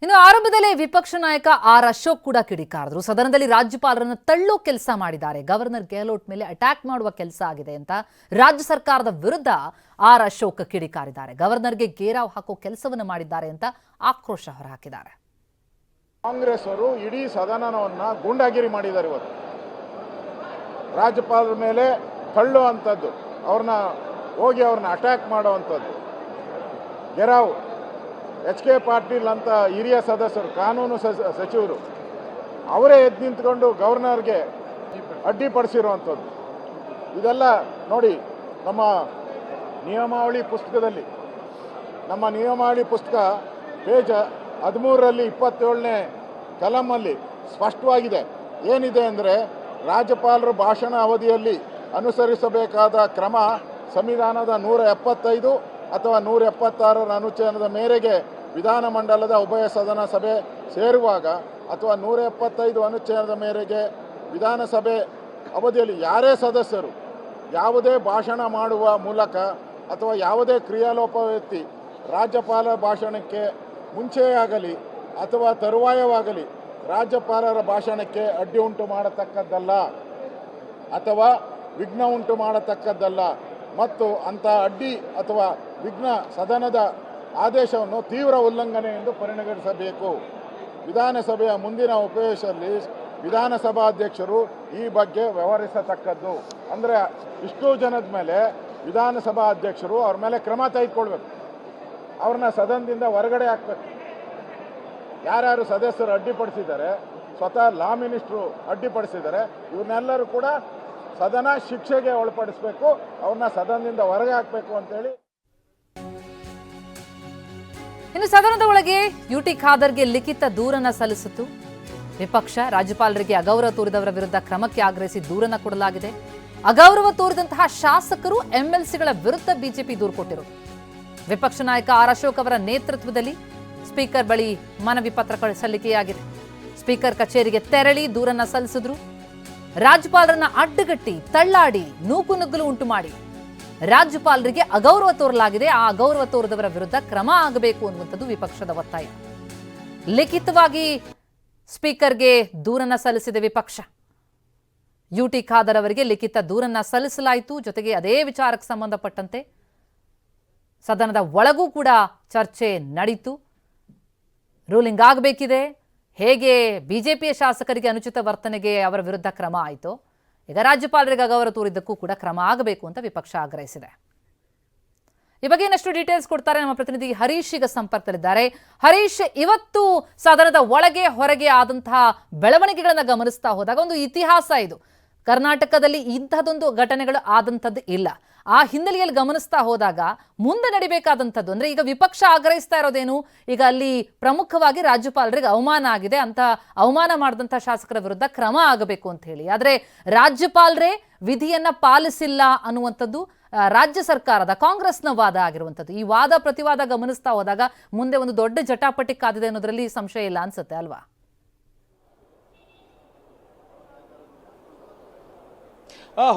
ಇನ್ನು ಆರಂಭದಲ್ಲೇ ವಿಪಕ್ಷ ನಾಯಕ ಆರ್ ಅಶೋಕ್ ಕೂಡ ಕಿಡಿಕಾರಿದ್ರು. ಸದನದಲ್ಲಿ ರಾಜ್ಯಪಾಲರನ್ನು ತಳ್ಳೋ ಕೆಲಸ ಮಾಡಿದ್ದಾರೆ, ಗವರ್ನರ್ ಗೆಹ್ಲೋಟ್ ಮೇಲೆ ಅಟ್ಯಾಕ್ ಮಾಡುವ ಕೆಲಸ ಆಗಿದೆ ಅಂತ ರಾಜ್ಯ ಸರ್ಕಾರದ ವಿರುದ್ಧ ಆರ್ ಅಶೋಕ್ ಕಿಡಿಕಾರಿದ್ದಾರೆ. ಗವರ್ನರ್ಗೆ ಗೇರಾವ್ ಹಾಕೋ ಕೆಲಸವನ್ನು ಮಾಡಿದ್ದಾರೆ ಅಂತ ಆಕ್ರೋಶ ಹೊರಹಾಕಿದ್ದಾರೆ. ಕಾಂಗ್ರೆಸ್ ಅವರು ಇಡೀ ಸದನವನ್ನ ಗೂಂಡಾಗಿರಿ ಮಾಡಿದ್ದಾರೆ. ಇವತ್ತು ರಾಜ್ಯಪಾಲರ ಮೇಲೆ ತಳ್ಳುವಂಥದ್ದು, ಅವ್ರನ್ನ ಅಟ್ಯಾಕ್ ಮಾಡುವಂಥದ್ದು. ಗೆರಾವ್ HK ಪಾಟೀಲ್ ಅಂತ ಹಿರಿಯ ಸದಸ್ಯರು, ಕಾನೂನು ಸಚಿವರು, ಅವರೇ ಎದ್ದು ನಿಂತ್ಕೊಂಡು ಗವರ್ನರ್ಗೆ ಅಡ್ಡಿಪಡಿಸಿರುವಂಥದ್ದು. ಇದೆಲ್ಲ ನೋಡಿ, ನಮ್ಮ ನಿಯಮಾವಳಿ ಪುಸ್ತಕ ಪೇಜ್ 13ರಲ್ಲಿ 27ನೇ ಕಲಮಲ್ಲಿ ಸ್ಪಷ್ಟವಾಗಿದೆ. ಏನಿದೆ ಅಂದರೆ, ರಾಜ್ಯಪಾಲರು ಭಾಷಣ ಅವಧಿಯಲ್ಲಿ ಅನುಸರಿಸಬೇಕಾದ ಕ್ರಮ ಸಂವಿಧಾನದ 175 ಅಥವಾ 176ರ ಅನುಚ್ಛೇದದ ಮೇರೆಗೆ ವಿಧಾನಮಂಡಲದ ಉಭಯ ಸದನ ಸಭೆ ಸೇರುವಾಗ ಅಥವಾ 175 ಅನುಚ್ಛೇದದ ಮೇರೆಗೆ ವಿಧಾನಸಭೆ ಅವಧಿಯಲ್ಲಿ ಯಾರೇ ಸದಸ್ಯರು ಯಾವುದೇ ಭಾಷಣ ಮಾಡುವ ಮೂಲಕ ಅಥವಾ ಯಾವುದೇ ಕ್ರಿಯಾಲೋಪವೆತ್ತಿ ರಾಜ್ಯಪಾಲರ ಭಾಷಣಕ್ಕೆ ಮುಂಚೆಯಾಗಲಿ ಅಥವಾ ತರುವಾಯವಾಗಲಿ ರಾಜ್ಯಪಾಲರ ಭಾಷಣಕ್ಕೆ ಅಡ್ಡಿ ಉಂಟು ಮಾಡತಕ್ಕದ್ದಲ್ಲ ಅಥವಾ ವಿಘ್ನ ಉಂಟು ಮಾಡತಕ್ಕದ್ದಲ್ಲ ಮತ್ತು ಅಂಥ ಅಡ್ಡಿ ಅಥವಾ ವಿಘ್ನ ಸದನದ ಆದೇಶವನ್ನು ತೀವ್ರ ಉಲ್ಲಂಘನೆ ಎಂದು ಪರಿಗಣಿಸಬೇಕು. ವಿಧಾನಸಭೆಯ ಮುಂದಿನ ಉಪವೇಶದಲ್ಲಿ ವಿಧಾನಸಭಾಧ್ಯಕ್ಷರು ಈ ಬಗ್ಗೆ ವ್ಯವಹರಿಸತಕ್ಕದ್ದು. ಅಂದರೆ ಇಷ್ಟು ಜನದ ಮೇಲೆ ವಿಧಾನಸಭಾಧ್ಯಕ್ಷರು ಅವ್ರ ಮೇಲೆ ಕ್ರಮ ತೆಗೆದುಕೊಳ್ಬೇಕು, ಅವ್ರನ್ನ ಸದನದಿಂದ ಹೊರಗಡೆ ಹಾಕಬೇಕು. ಯಾರ್ಯಾರು ಸದಸ್ಯರು ಅಡ್ಡಿಪಡಿಸಿದ್ದಾರೆ, ಸ್ವತಃ ಲಾ ಮಿನಿಸ್ಟ್ರು ಅಡ್ಡಿಪಡಿಸಿದ್ದಾರೆ, ಇವ್ರನ್ನೆಲ್ಲರೂ ಕೂಡ ಸದನ ಶಿಕ್ಷೆಗೆ ಒಳಪಡಿಸಬೇಕು, ಅವ್ರನ್ನ ಸದನದಿಂದ ಹೊರಗೆ ಹಾಕಬೇಕು ಅಂತೇಳಿ. ಇನ್ನು ಸದನದ ಒಳಗೆ ಯುಟಿ ಖಾದರ್ಗೆ ಲಿಖಿತ ದೂರನ್ನ ಸಲ್ಲಿಸಿತು ವಿಪಕ್ಷ. ರಾಜ್ಯಪಾಲರಿಗೆ ಅಗೌರವ ತೋರಿದವರ ವಿರುದ್ಧ ಕ್ರಮಕ್ಕೆ ಆಗ್ರಹಿಸಿ ದೂರನ್ನ ಕೊಡಲಾಗಿದೆ. ಅಗೌರವ ತೋರಿದಂತಹ ಶಾಸಕರು ಎಂಎಲ್ಸಿಗಳ ವಿರುದ್ಧ ಬಿಜೆಪಿ ದೂರು ಕೊಟ್ಟಿರುವುದು. ವಿಪಕ್ಷ ನಾಯಕ ಆರ್ ಅಶೋಕ್ ಅವರ ನೇತೃತ್ವದಲ್ಲಿ ಸ್ಪೀಕರ್ ಬಳಿ ಮನವಿ ಪತ್ರ ಸಲ್ಲಿಕೆಯಾಗಿದೆ. ಸ್ಪೀಕರ್ ಕಚೇರಿಗೆ ತೆರಳಿ ದೂರನ್ನ ಸಲ್ಲಿಸಿದ್ರು. ರಾಜ್ಯಪಾಲರನ್ನ ಅಡ್ಡಗಟ್ಟಿ ತಳ್ಳಾಡಿ ನೂಕುನುಗ್ಗಲು ಉಂಟು ಮಾಡಿ ರಾಜ್ಯಪಾಲರಿಗೆ ಅಗೌರವ ತೋರಲಾಗಿದೆ. ಆ ಅಗೌರವ ತೋರಿದವರ ವಿರುದ್ಧ ಕ್ರಮ ಆಗಬೇಕು ಅನ್ನುವಂಥದ್ದು ವಿಪಕ್ಷದ ಒತ್ತಾಯ. ಲಿಖಿತವಾಗಿ ಸ್ಪೀಕರ್ಗೆ ದೂರನ್ನ ಸಲ್ಲಿಸಿದೆ ವಿಪಕ್ಷ. ಯುಟಿ ಖಾದರ್ ಅವರಿಗೆ ಲಿಖಿತ ದೂರನ್ನ ಸಲ್ಲಿಸಲಾಯಿತು. ಜೊತೆಗೆ ಅದೇ ವಿಚಾರಕ್ಕೆ ಸಂಬಂಧಪಟ್ಟಂತೆ ಸದನದ ಒಳಗೂ ಕೂಡ ಚರ್ಚೆ ನಡೀತು. ರೂಲಿಂಗ್ ಆಗಬೇಕಿದೆ, ಹೇಗೆ ಬಿಜೆಪಿಯ ಶಾಸಕರಿಗೆ ಅನುಚಿತ ವರ್ತನೆಗೆ ಅವರ ವಿರುದ್ಧ ಕ್ರಮ ಆಯಿತು, ಈಗ ರಾಜ್ಯಪಾಲರಿಗೆ ಅಗೌರವ ತೋರಿದ್ದಕ್ಕೂ ಕೂಡ ಕ್ರಮ ಆಗಬೇಕು ಅಂತ ವಿಪಕ್ಷ ಆಗ್ರಹಿಸಿದೆ. ಈ ಬಗ್ಗೆ ಇನ್ನಷ್ಟು ಡೀಟೇಲ್ಸ್ ಕೊಡ್ತಾರೆ ನಮ್ಮ ಪ್ರತಿನಿಧಿ ಹರೀಶ್ ಈಗ ಸಂಪರ್ಕದಲ್ಲಿದ್ದಾರೆ. ಹರೀಶ್, ಇವತ್ತು ಸದನದ ಒಳಗೆ ಹೊರಗೆ ಆದಂತಹ ಬೆಳವಣಿಗೆಗಳನ್ನು ಗಮನಿಸ್ತಾ ಹೋದಾಗ ಒಂದು ಇತಿಹಾಸ ಇದು. ಕರ್ನಾಟಕದಲ್ಲಿ ಇಂತಹದೊಂದು ಘಟನೆಗಳು ಆದಂಥದ್ದು ಇಲ್ಲ. ಆ ಹಿನ್ನೆಲೆಯಲ್ಲಿ ಗಮನಿಸ್ತಾ ಹೋದಾಗ ಮುಂದೆ ನಡಿಬೇಕಾದಂಥದ್ದು ಅಂದ್ರೆ, ಈಗ ವಿಪಕ್ಷ ಆಗ್ರಹಿಸ್ತಾ ಇರೋದೇನು, ಈಗ ಅಲ್ಲಿ ಪ್ರಮುಖವಾಗಿ ರಾಜ್ಯಪಾಲರಿಗೆ ಅವಮಾನ ಆಗಿದೆ ಅಂತ, ಅವಮಾನ ಮಾಡಿದಂಥ ಶಾಸಕರ ವಿರುದ್ಧ ಕ್ರಮ ಆಗಬೇಕು ಅಂತ ಹೇಳಿ. ಆದರೆ ರಾಜ್ಯಪಾಲರೇ ವಿಧಿಯನ್ನ ಪಾಲಿಸಿಲ್ಲ ಅನ್ನುವಂಥದ್ದು ರಾಜ್ಯ ಸರ್ಕಾರದ ಕಾಂಗ್ರೆಸ್ನ ವಾದ ಆಗಿರುವಂಥದ್ದು. ಈ ವಾದ ಪ್ರತಿವಾದ ಗಮನಿಸ್ತಾ ಹೋದಾಗ ಮುಂದೆ ಒಂದು ದೊಡ್ಡ ಜಟಾಪಟಿ ಕಾದಿದೆ ಅನ್ನೋದ್ರಲ್ಲಿ ಸಂಶಯ ಇಲ್ಲ ಅನ್ಸುತ್ತೆ ಅಲ್ವಾ?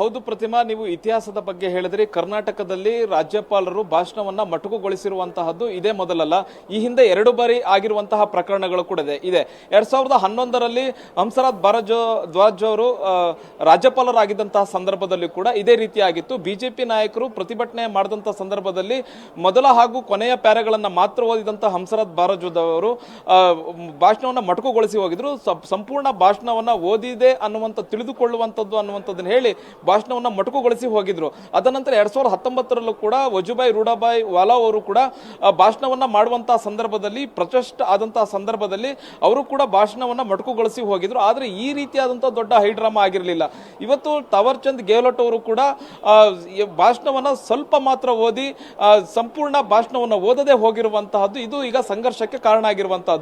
ಹೌದು ಪ್ರತಿಮಾ, ನೀವು ಇತಿಹಾಸದ ಬಗ್ಗೆ ಹೇಳಿದ್ರಿ. ಕರ್ನಾಟಕದಲ್ಲಿ ರಾಜ್ಯಪಾಲರು ಭಾಷಣವನ್ನ ಮೊಟಕುಗೊಳಿಸಿರುವಂತಹದ್ದು ಇದೇ ಮೊದಲಲ್ಲ. ಈ ಹಿಂದೆ 2 ಬಾರಿ ಆಗಿರುವಂತಹ ಪ್ರಕರಣಗಳು ಕೂಡ ಇದೆ. 2011ರಲ್ಲಿ ಹಂಸರಾಜ್ ಭಾರದ್ವಾಜ್ ಅವರು ರಾಜ್ಯಪಾಲರಾಗಿದ್ದಂತಹ ಸಂದರ್ಭದಲ್ಲಿ ಕೂಡ ಇದೇ ರೀತಿಯಾಗಿತ್ತು. ಬಿಜೆಪಿ ನಾಯಕರು ಪ್ರತಿಭಟನೆ ಮಾಡಿದಂತಹ ಸಂದರ್ಭದಲ್ಲಿ ಮೊದಲ ಹಾಗೂ ಕೊನೆಯ ಪ್ಯಾರೆಗಳನ್ನ ಮಾತ್ರ ಓದಿದಂತಹ ಹಂಸರಾಜ್ ಭಾರದ್ವಾಜ್ ಅವರು ಭಾಷಣವನ್ನ ಮೊಟಕುಗೊಳಿಸಿ ಹೋಗಿದ್ರು. ಸಂಪೂರ್ಣ ಭಾಷಣವನ್ನ ಓದಿದೆ ಅನ್ನುವಂಥ ತಿಳಿದುಕೊಳ್ಳುವಂಥದ್ದು ಅನ್ನುವಂಥದ್ದನ್ನು ಹೇಳಿ ಭಾಷಣವನ್ನ ಮೊಟಕುಗೊಳಿಸಿ ಹೋಗಿದ್ರು. ಅದನಂತರ 2019ರಲ್ಲೂ ಕೂಡ ವಜುಭಾಯಿ ರೂಢಭಾಯಿ ವಾಲಾ ಅವರು ಕೂಡ ಭಾಷಣವನ್ನ ಮಾಡುವಂತಹ ಸಂದರ್ಭದಲ್ಲಿ, ಪ್ರೊಟೆಸ್ಟ್ ಆದಂತಹ ಸಂದರ್ಭದಲ್ಲಿ ಅವರು ಕೂಡ ಭಾಷಣವನ್ನ ಮೊಟಕುಗೊಳಿಸಿ ಹೋಗಿದ್ರು. ಆದ್ರೆ ಈ ರೀತಿಯಾದಂತಹ ದೊಡ್ಡ ಹೈಡ್ರಾಮಾ ಆಗಿರಲಿಲ್ಲ. ಇವತ್ತು ತಾವರ್ಚಂದ್ ಗೆಹ್ಲೋಟ್ ಅವರು ಕೂಡ ಭಾಷಣವನ್ನ ಸ್ವಲ್ಪ ಮಾತ್ರ ಓದಿ ಸಂಪೂರ್ಣ ಭಾಷಣವನ್ನ ಓದದೆ ಹೋಗಿರುವಂತಹದ್ದು ಇದು ಈಗ ಸಂಘರ್ಷಕ್ಕೆ ಕಾರಣ ಆಗಿರುವಂತಹದ್ದು.